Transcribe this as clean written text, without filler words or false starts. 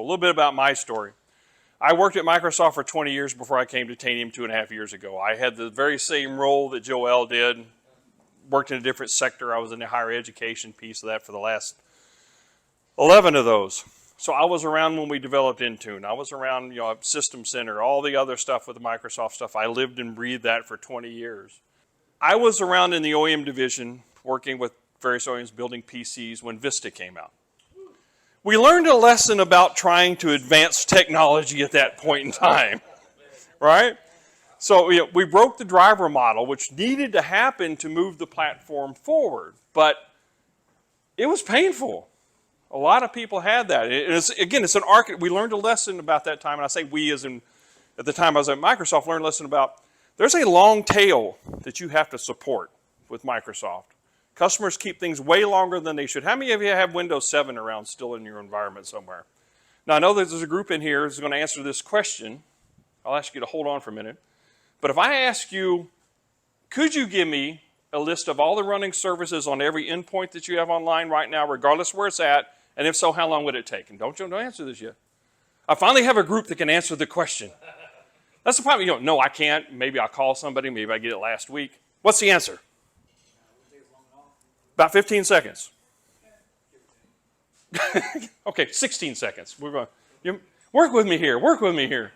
little bit about my story. I worked at Microsoft for 20 years before I came to Tanium 2.5 years ago. I had the very same role that Joel did, worked in a different sector. I was in the higher education piece of that for the last 11 of those. So I was around when we developed Intune. I was around, System Center, all the other stuff with the Microsoft stuff. I lived and breathed that for 20 years. I was around in the OEM division working with various OEMs building PCs when Vista came out. We learned a lesson about trying to advance technology at that point in time, right? So we broke the driver model, which needed to happen to move the platform forward, but it was painful. A lot of people had that. It's an arc. We learned a lesson about that time, and I say we as in, at the time I was at Microsoft, learned a lesson about there's a long tail that you have to support with Microsoft. Customers keep things way longer than they should. How many of you have Windows 7 around still in your environment somewhere? Now, I know that there's a group in here who's going to answer this question. I'll ask you to hold on for a minute. But if I ask you, could you give me a list of all the running services on every endpoint that you have online right now, regardless where it's at, and if so, how long would it take? And don't answer this yet. I finally have a group that can answer the question. That's the problem. No, I can't. Maybe I'll call somebody. Maybe I get it last week. What's the answer? About 15 seconds. Okay, 16 seconds. We're going. Work with me here. Work with me here.